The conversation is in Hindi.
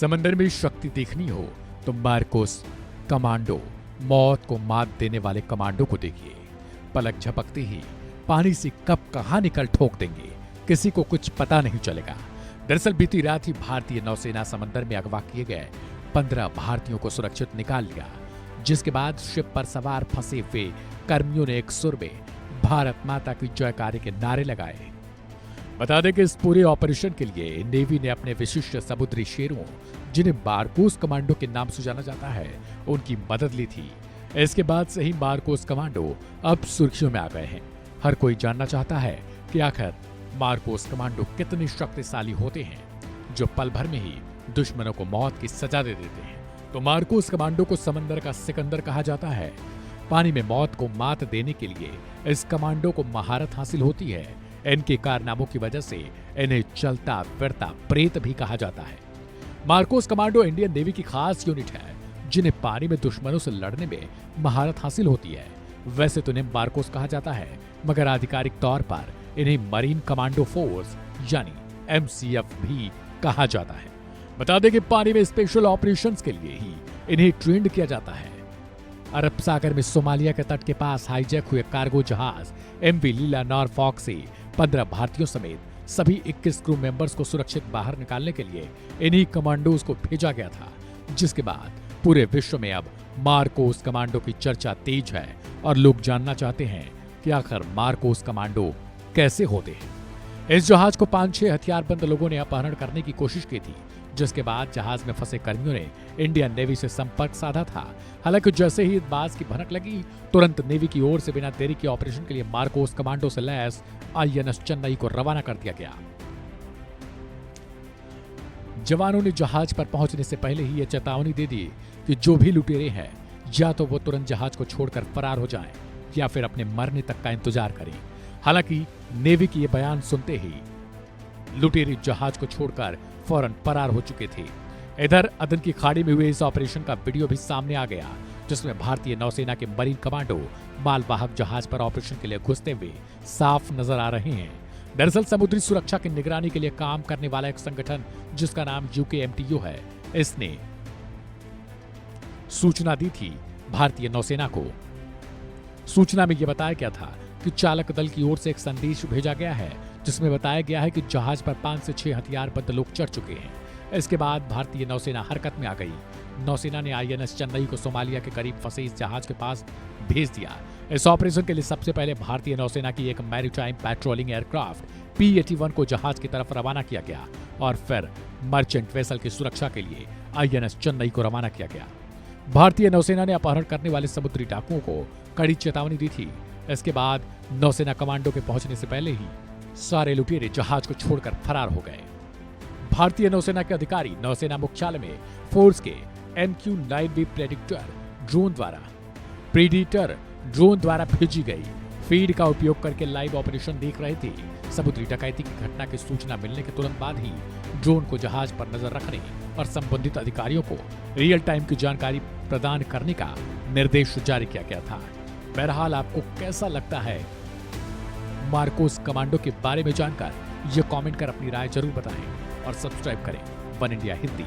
समंदर में शक्ति देखनी हो तो मार्कोस कमांडो, मौत को मात देने वाले कमांडो को देखिए। पलक झपकते ही पानी से कब कहां निकल ठोक देंगे, किसी को कुछ पता नहीं चलेगा। दरअसल बीती रात ही भारतीय नौसेना समंदर में अगवा किए गए 15 भारतीयों को सुरक्षित निकाल लिया, जिसके बाद शिप पर सवार फंसे हुए कर्मियों ने एक सुर में भारत माता की जयकारे के नारे लगाए। बता दें कि इस पूरे ऑपरेशन के लिए नेवी ने अपने विशिष्ट समुद्री शेरों, जिन्हें मार्कोस कमांडो के नाम से जाना जाता है, उनकी मदद ली थी। इसके बाद से ही मार्कोस कमांडो अब सुर्खियों में आ गए हैं। हर कोई जानना चाहता है कि आखिर मार्कोस कमांडो कितने शक्तिशाली होते हैं, जो पल भर में ही दुश्मनों को मौत की सजा दे देते हैं। तो मार्कोस कमांडो को समंदर का सिकंदर कहा जाता है। पानी में मौत को मात देने के लिए इस कमांडो को महारत हासिल होती है। इनके कारनामों की वजह से इन्हें चलता फिरता प्रेत भी कहा जाता है। मार्कोस कमांडो इंडियन नेवी की खास यूनिट है, जिन्हें पानी में दुश्मनों से लड़ने में महारत हासिल होती है। वैसे तो इन्हें मार्कोस कहा जाता है, मगर आधिकारिक तौर पर इन्हें मरीन कमांडो फोर्स यानी MCF भी कहा जाता है। बता दें कि पानी में स्पेशल ऑपरेशंस के लिए ही इन्हें ट्रेंड किया जाता है। अरब सागर में सोमालिया के तट के पास हाईजैक हुए कार्गो जहाज MV लीला नॉरफॉक से 15 भारतीयों समेत सभी 21 क्रू मेंबर्स को सुरक्षित बाहर निकालने के लिए इन्हीं कमांडोज को भेजा गया था, जिसके बाद पूरे विश्व में अब मार्कोस कमांडो की चर्चा तेज है और लोग जानना चाहते हैं कि आखिर मार्कोस कमांडो कैसे होते हैं। इस जहाज को 5-6 हथियारबंद लोगों ने अपहरण करने की कोशिश की थी, जिसके बाद जहाज में फंसे कर्मियों ने इंडियन नेवी से संपर्क साधा था। हालांकि जैसे ही इस बात की भनक लगी, तुरंत नेवी की ओर से बिना देरी के ऑपरेशन के लिए मार्कोस कमांडो से लैस INS चेन्नई को रवाना कर दिया गया। जवानों ने जहाज पर पहुंचने से पहले ही यह चेतावनी दे दी कि जो भी लुटेरे हैं, या तो वो तुरंत जहाज को छोड़कर फरार हो जाएं या फिर अपने मरने तक का इंतजार करें। हालांकि नेवी की ये बयान सुनते ही लुटेरे जहाज को छोड़कर फौरन फरार हो चुके थे। इधर अदन की खाड़ी में हुए इस ऑपरेशन का वीडियो भी सामने आ गया, जिसमें भारतीय नौसेना के मरीन कमांडो मालवाहक जहाज पर ऑपरेशन के लिए घुसते हुए साफ नजर आ रहे हैं। दरअसल समुद्री सुरक्षा की निगरानी के लिए काम करने वाला एक संगठन, जिसका नाम UKMTO है, इसने सूचना दी थी भारतीय नौसेना को। सूचना में यह बताया गया था कि चालक दल की ओर से एक संदेश भेजा गया है, जिसमें बताया गया है कि जहाज पर 5 से 6 हथियारबंद लोग चढ़ चुके हैं। इसके बाद भारतीय नौसेना हरकत में आ गई। नौसेना ने INS चेन्नई को सोमालिया के करीब फंसे इस जहाज के पास भेज दिया। इस ऑपरेशन के लिए सबसे पहले भारतीय नौसेना की एक मैरीटाइम पेट्रोलिंग एयरक्राफ्ट P-81 को जहाज की तरफ रवाना किया गया और फिर मर्चेंट वेसल की सुरक्षा के लिए INS चेन्नई को रवाना किया गया। भारतीय नौसेना ने अपहरण करने वाले समुद्री डाकुओं को कड़ी चेतावनी दी थी। इसके बाद नौसेना कमांडो के पहुंचने से पहले ही सारे लुटेरे जहाज को छोड़कर फरार हो गए। भारतीय नौसेना के अधिकारी नौसेना मुख्यालय में फोर्स के MQ-9B प्रेडिटर ड्रोन द्वारा भेजी गई फीड का उपयोग करके लाइव ऑपरेशन देख रहे थे। समुद्री डकैती की घटना की सूचना मिलने के तुरंत बाद ही ड्रोन को जहाज पर नजर रखने और संबंधित अधिकारियों को रियल टाइम की जानकारी प्रदान करने का निर्देश जारी किया गया था। बहरहाल आपको कैसा लगता है मार्कोस कमांडो के बारे में जानकर, ये कमेंट कर अपनी राय जरूर बताएं और सब्सक्राइब करें वन इंडिया हिंदी।